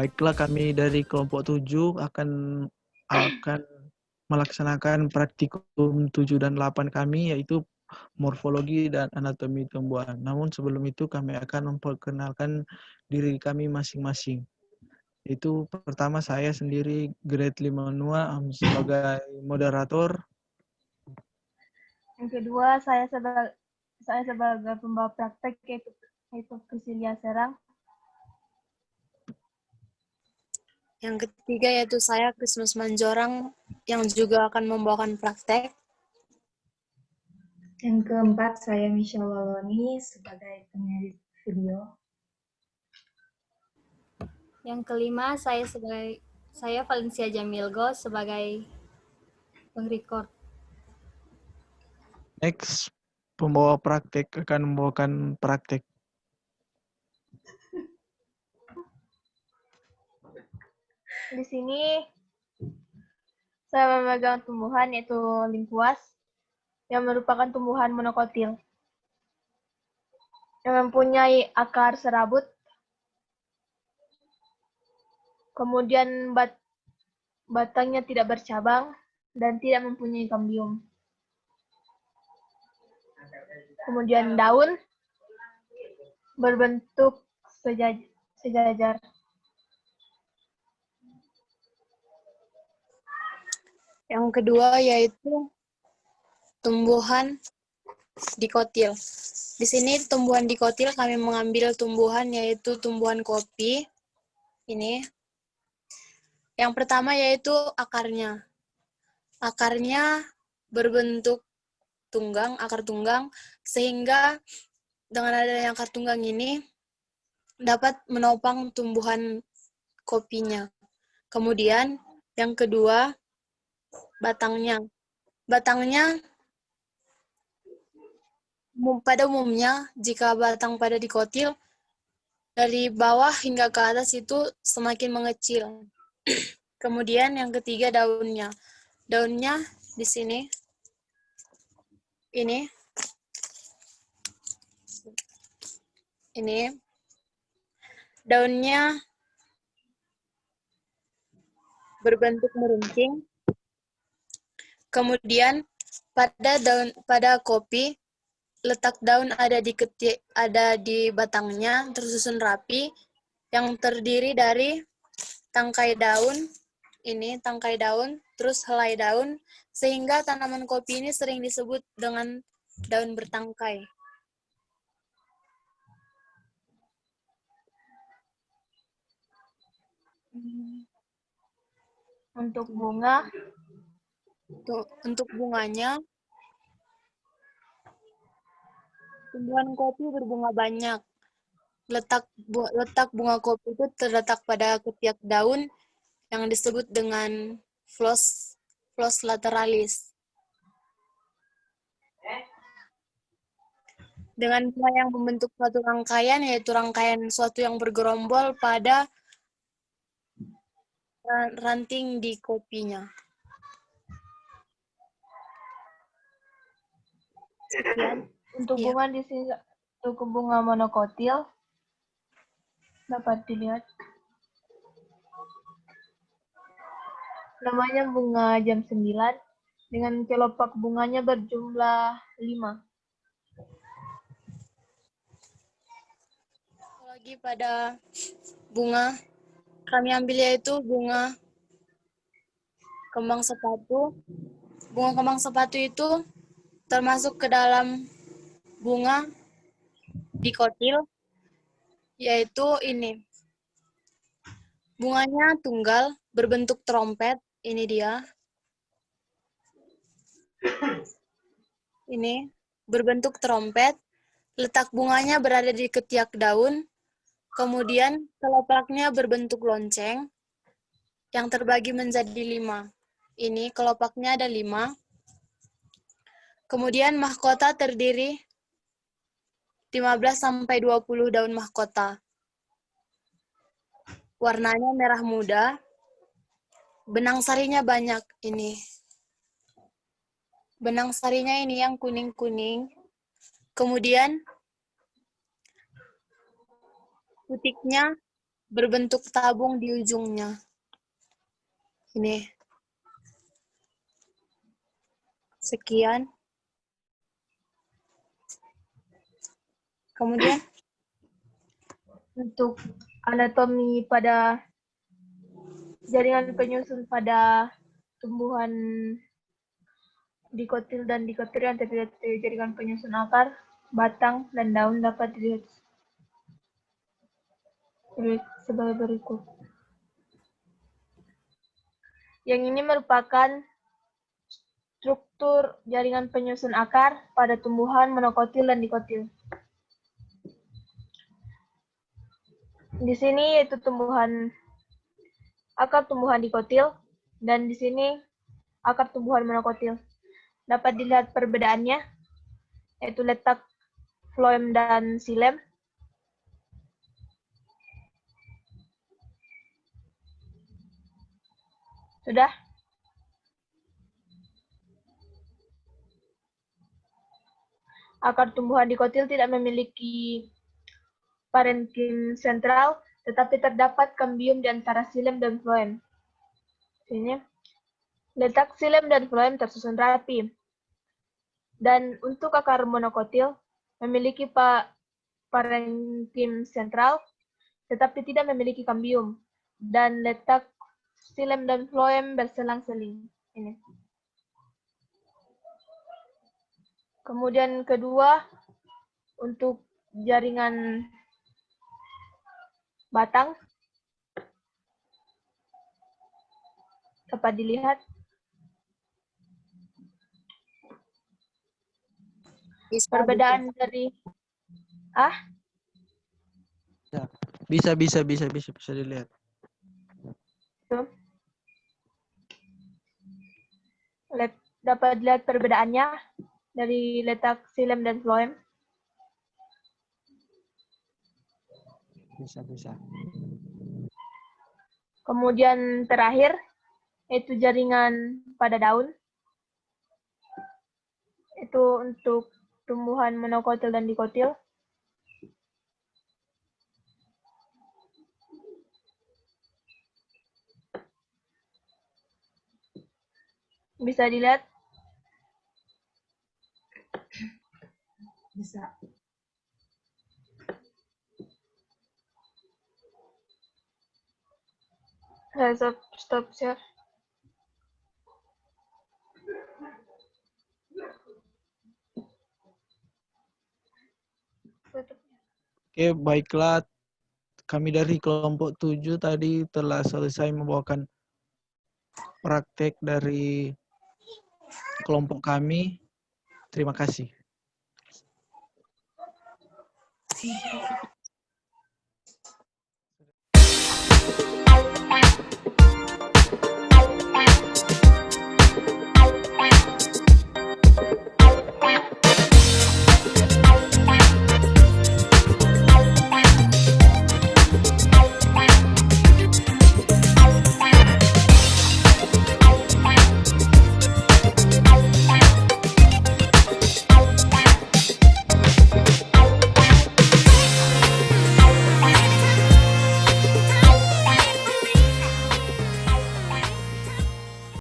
Baiklah, kami dari kelompok 7 akan melaksanakan praktikum 7 dan 8 kami, yaitu morfologi dan anatomi tumbuhan. Namun sebelum itu kami akan memperkenalkan diri kami masing-masing. Itu pertama saya sendiri grade 5 NUA sebagai moderator. Yang kedua, saya sebagai pembawa praktek yaitu Priscilia Serang. Yang ketiga yaitu saya Christmas Manjorang yang juga akan membawakan praktek. Yang keempat, saya Michelle Waloni sebagai pengedit video. Yang kelima, saya Valencia Jamilgo sebagai pengrecord. Next, pembawa praktek akan membawakan praktek. Di sini saya memegang tumbuhan yaitu lingkuas yang merupakan tumbuhan monokotil yang mempunyai akar serabut, kemudian batangnya tidak bercabang dan tidak mempunyai kambium. Kemudian daun berbentuk sejajar. Yang kedua yaitu tumbuhan dikotil. Di sini tumbuhan dikotil kami mengambil tumbuhan yaitu tumbuhan kopi. Ini. Yang pertama yaitu akarnya. Akarnya berbentuk akar tunggang, sehingga dengan adanya akar tunggang ini dapat menopang tumbuhan kopinya. Kemudian yang kedua batangnya. Batangnya pada umumnya jika batang pada dikotil dari bawah hingga ke atas itu semakin mengecil. Kemudian yang ketiga daunnya. Daunnya di sini. Ini. Daunnya berbentuk meruncing. Kemudian pada kopi letak daun ada di batangnya tersusun rapi yang terdiri dari tangkai daun, terus helai daun, sehingga tanaman kopi ini sering disebut dengan daun bertangkai. Untuk bunga, untuk bunganya, tumbuhan kopi berbunga banyak. Letak bunga kopi itu terletak pada ketiak daun yang disebut dengan floss lateralis. Dengan bunga yang membentuk suatu rangkaian, yaitu rangkaian suatu yang bergerombol pada ranting di kopinya. Sekian. Untuk bunga di sini, untuk bunga monokotil dapat dilihat. Namanya bunga jam 9 dengan kelopak bunganya berjumlah 5. Lagi pada bunga kami ambil yaitu bunga kembang sepatu. Bunga kembang sepatu itu termasuk ke dalam bunga dikotil, yaitu ini. Bunganya tunggal, berbentuk trompet. Ini dia. Ini, berbentuk trompet. Letak bunganya berada di ketiak daun. Kemudian kelopaknya berbentuk lonceng yang terbagi menjadi 5. Ini kelopaknya ada 5. Kemudian mahkota terdiri 15-20 daun mahkota. Warnanya merah muda. Benang sarinya banyak ini. Benang sarinya ini yang kuning-kuning. Kemudian putiknya berbentuk tabung di ujungnya. Ini. Sekian. Kemudian Untuk anatomi pada jaringan penyusun pada tumbuhan dikotil dan dikotil yang terlihat dari jaringan penyusun akar, batang, dan daun dapat dilihat sebagai berikut. Yang ini merupakan struktur jaringan penyusun akar pada tumbuhan monokotil dan dikotil. Di sini yaitu akar tumbuhan dikotil, dan di sini akar tumbuhan monokotil. Dapat dilihat perbedaannya, yaitu letak floem dan xilem. Sudah? Akar tumbuhan dikotil tidak memiliki parenkim sentral, tetapi terdapat kambium di antara xilem dan floem. Sini, letak xilem dan floem tersusun rapi. Dan untuk akar monokotil memiliki parenkim sentral, tetapi tidak memiliki kambium. Dan letak xilem dan floem berselang-seling. Ini. Kemudian kedua, untuk jaringan batang, dapat dilihat perbedaan dari Bisa dilihat. Dapat dilihat perbedaannya dari letak xilem dan floem. Bisa. Kemudian terakhir, yaitu jaringan pada daun. Itu untuk tumbuhan monokotil dan dikotil. Bisa dilihat? Bisa. Saya stop share. Oke, baiklah. Kami dari kelompok 7 tadi telah selesai membawakan praktek dari kelompok kami. Terima kasih.